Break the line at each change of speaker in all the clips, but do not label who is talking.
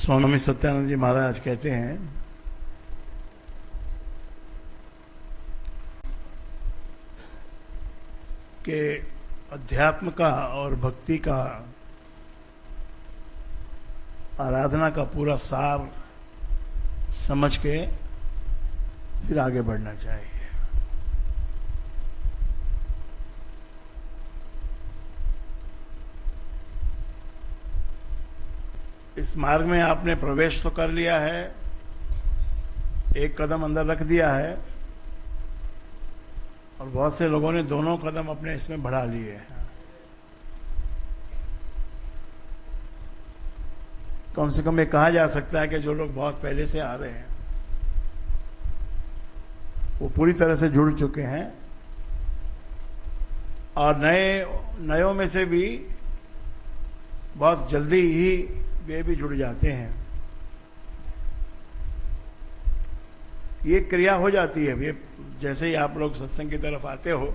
स्वामी सत्यानंद जी महाराज कहते हैं कि अध्यात्म का और भक्ति का, आराधना का पूरा सार समझ के फिर आगे बढ़ना चाहिए। इस मार्ग में आपने प्रवेश तो कर लिया है, एक कदम अंदर रख दिया है, और बहुत से लोगों ने दोनों कदम अपने इसमें बढ़ा लिए हैं। कम से कम ये कहा जा सकता है कि जो लोग बहुत पहले से आ रहे हैं वो पूरी तरह से जुड़ चुके हैं, और नयों में से भी बहुत जल्दी ही वे भी जुड़ जाते हैं। ये क्रिया हो जाती है। ये जैसे ही आप लोग सत्संग की तरफ आते हो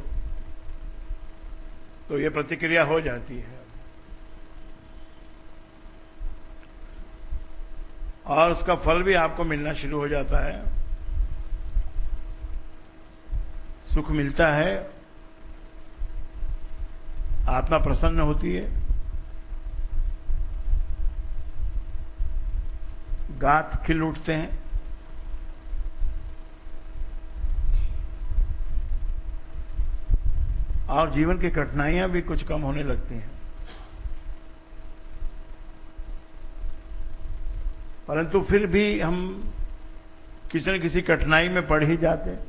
तो ये प्रतिक्रिया हो जाती है, और उसका फल भी आपको मिलना शुरू हो जाता है। सुख मिलता है, आत्मा प्रसन्न होती है, गात खिल उठते हैं, और जीवन की कठिनाइयां भी कुछ कम होने लगती हैं। परंतु फिर भी हम किसी न किसी कठिनाई में पड़ ही जाते हैं।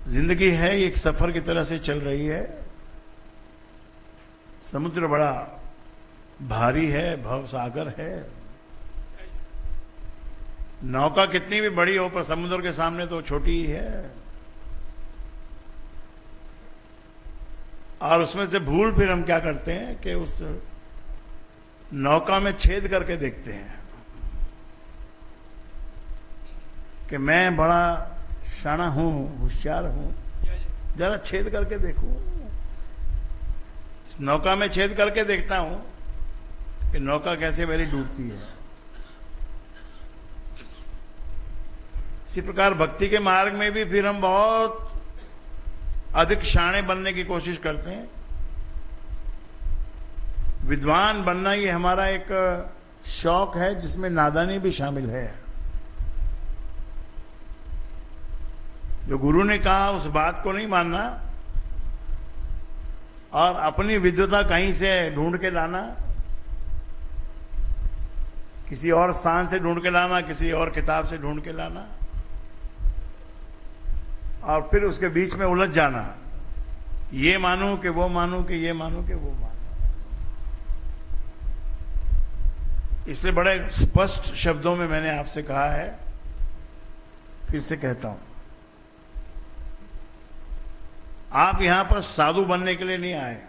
जिंदगी है, एक सफर की तरह से चल रही है। समुद्र बड़ा भारी है, भव सागर है। नौका कितनी भी बड़ी हो पर समुद्र के सामने तो छोटी ही है, और उसमें से भूल फिर हम क्या करते हैं कि उस नौका में छेद करके देखते हैं कि मैं बड़ा शाना हूं, होशियार हूं, जरा छेद करके देखूं। इस नौका में छेद करके देखता हूं कि नौका कैसे मेरी डूबती है। इसी प्रकार भक्ति के मार्ग में भी फिर हम बहुत अधिक शाणे बनने की कोशिश करते हैं। विद्वान बनना ये हमारा एक शौक है, जिसमें नादानी भी शामिल है। जो गुरु ने कहा उस बात को नहीं मानना, और अपनी विद्वता कहीं से ढूंढ के लाना, किसी और स्थान से ढूंढ के लाना, किसी और किताब से ढूंढ के लाना, और फिर उसके बीच में उलझ जाना। ये मानूं कि वो मानूं, कि ये मानूं कि वो मानूं। इसलिए बड़े स्पष्ट शब्दों में मैंने आपसे कहा है, फिर से कहता हूं, आप यहां पर साधु बनने के लिए नहीं आए।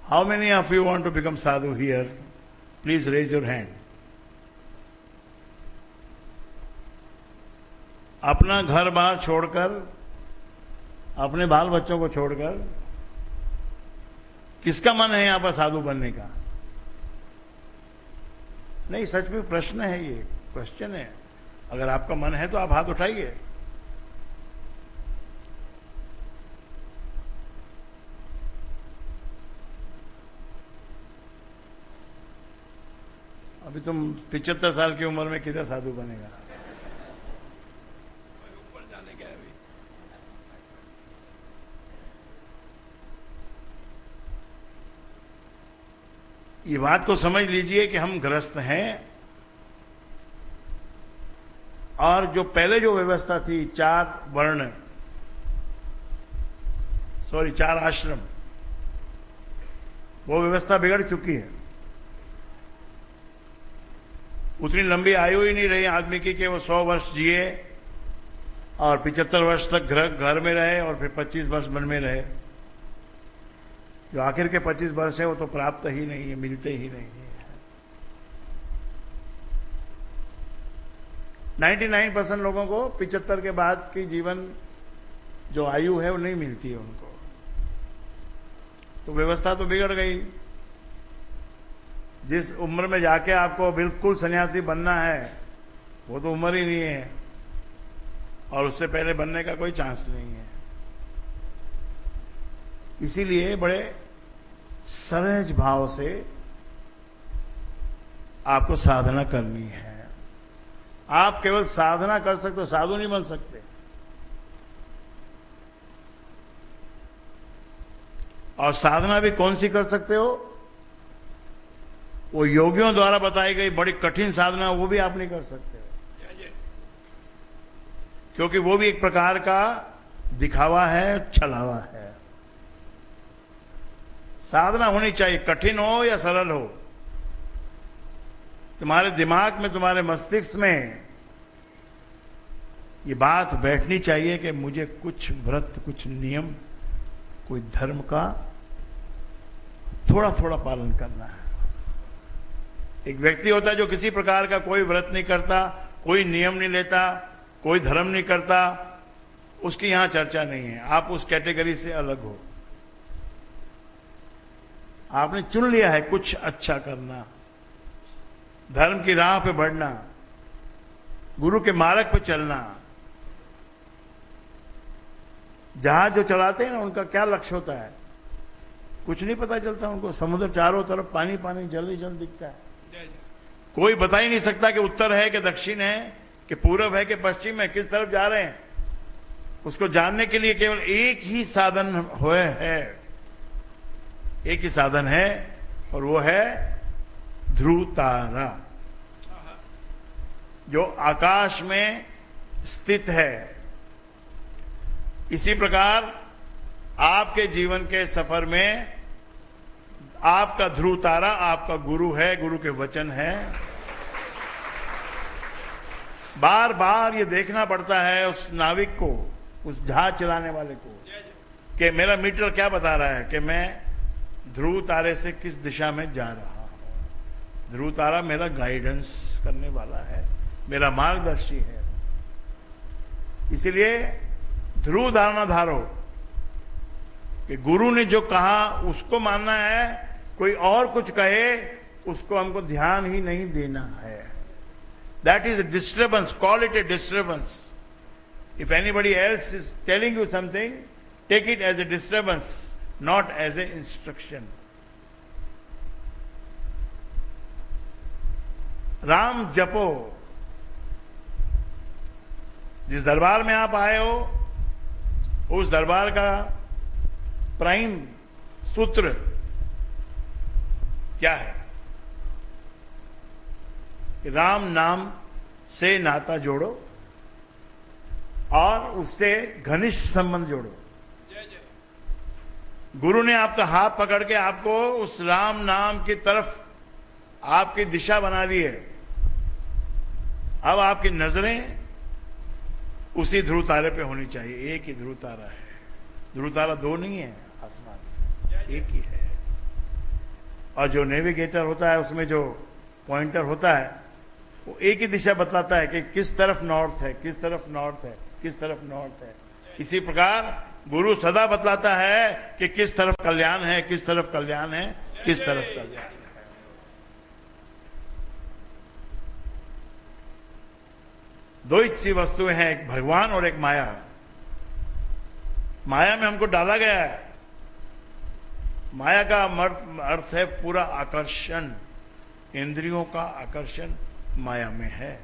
How many of you want to become sadhu here? Please raise your hand. अपना घर बार छोड़कर, अपने बाल बच्चों को छोड़कर, किसका मन है यहां पर साधु बनने का? नहीं, सच में प्रश्न है, ये क्वेश्चन है। अगर आपका मन है तो आप हाथ उठाइए। अभी तुम 75 साल की उम्र में किधर साधु बनेगा? ऊपर जाने का अभी। ये बात को समझ लीजिए कि हम ग्रस्त हैं, और जो पहले जो व्यवस्था थी, 4 आश्रम, वो व्यवस्था बिगड़ चुकी है। उतनी लंबी आयु ही नहीं रही आदमी की कि वो 100 वर्ष जिए और 75 वर्ष तक घर में रहे, और फिर 25 वर्ष वन में रहे। जो आखिर के 25 वर्ष है वो तो प्राप्त ही नहीं है, मिलते ही नहीं है। 99% लोगों को 75 के बाद की जीवन जो आयु है वो नहीं मिलती है उनको। तो व्यवस्था तो बिगड़ गई। जिस उम्र में जाके आपको बिल्कुल सन्यासी बनना है वो तो उम्र ही नहीं है, और उससे पहले बनने का कोई चांस नहीं है। इसीलिए बड़े सहज भाव से आपको साधना करनी है। आप केवल साधना कर सकते हो, साधु नहीं बन सकते। और साधना भी कौन सी कर सकते हो? वो योगियों द्वारा बताई गई बड़ी कठिन साधना, वो भी आप नहीं कर सकते हो, क्योंकि वो भी एक प्रकार का दिखावा है, छलावा है। साधना होनी चाहिए, कठिन हो या सरल हो। तुम्हारे दिमाग में, तुम्हारे मस्तिष्क में ये बात बैठनी चाहिए कि मुझे कुछ व्रत, कुछ नियम, कोई धर्म का थोड़ा थोड़ा पालन करना है। एक व्यक्ति होता है जो किसी प्रकार का कोई व्रत नहीं करता, कोई नियम नहीं लेता, कोई धर्म नहीं करता, उसकी यहां चर्चा नहीं है। आप उस कैटेगरी से अलग हो। आपने चुन लिया है कुछ अच्छा करना, धर्म की राह पे बढ़ना, गुरु के मार्ग पे चलना। जहाज जो चलाते हैं ना, उनका क्या लक्ष्य होता है? कुछ नहीं पता चलता उनको। समुद्र चारों तरफ पानी पानी, जल ही जल दिखता है। कोई बता ही नहीं सकता कि उत्तर है कि दक्षिण है, कि पूरब है कि पश्चिम है, किस तरफ जा रहे हैं। उसको जानने के लिए केवल एक ही साधन है, एक ही साधन है, और वो है ध्रुव तारा, जो आकाश में स्थित है। इसी प्रकार आपके जीवन के सफर में आपका ध्रुव तारा आपका गुरु है, गुरु के वचन है। बार बार ये देखना पड़ता है उस नाविक को, उस जहाज चलाने वाले को, कि मेरा मीटर क्या बता रहा है कि मैं ध्रुव तारे से किस दिशा में जा रहा हूं। ध्रुव तारा मेरा गाइडेंस करने वाला है, मेरा मार्गदर्शी है। इसलिए ध्रुव धारणा धारो कि गुरु ने जो कहा उसको मानना है, कोई और कुछ कहे उसको हमको ध्यान ही नहीं देना है। That is a disturbance, call it a disturbance. If anybody else is telling you something, take it as a disturbance, not as a instruction. Ram जपो। जिस दरबार में आप आए हो, उस दरबार का प्राइम सूत्र क्या है? राम नाम से नाता जोड़ो और उससे घनिष्ठ संबंध जोड़ो। गुरु ने आपका हाथ पकड़ के आपको उस राम नाम की तरफ आपकी दिशा बना दी है। अब आपकी नजरें उसी ध्रुव तारे पे होनी चाहिए। एक ही ध्रुव तारा है, ध्रुव तारा दो नहीं है आसमान में, एक ही है। और जो नेविगेटर होता है, उसमें जो पॉइंटर होता है, वो एक ही दिशा बताता है कि किस तरफ नॉर्थ है, किस तरफ नॉर्थ है, किस तरफ नॉर्थ है। इसी प्रकार गुरु सदा बतलाता है कि किस तरफ कल्याण है, किस तरफ कल्याण है, किस तरफ कल्याण है। दो ही सी वस्तुएं हैं, एक भगवान और एक माया। माया में हमको डाला गया है। माया का अर्थ है पूरा आकर्षण, इंद्रियों का आकर्षण माया में है।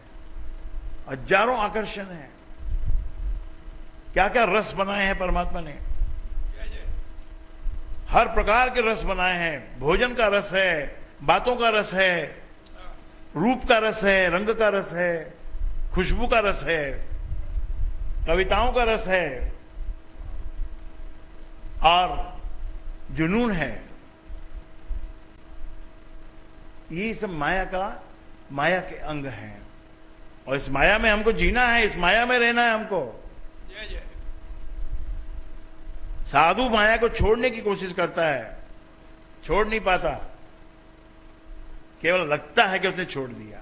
हजारों आकर्षण है। क्या क्या रस बनाए हैं परमात्मा ने, हर प्रकार के रस बनाए हैं। भोजन का रस है, बातों का रस है, रूप का रस है, रंग का रस है, खुशबू का रस है, कविताओं का रस है, और जुनून है। ये सब माया के अंग हैं। और इस माया में हमको जीना है, इस माया में रहना है हमको। साधु माया को छोड़ने की कोशिश करता है, छोड़ नहीं पाता, केवल लगता है कि उसने छोड़ दिया।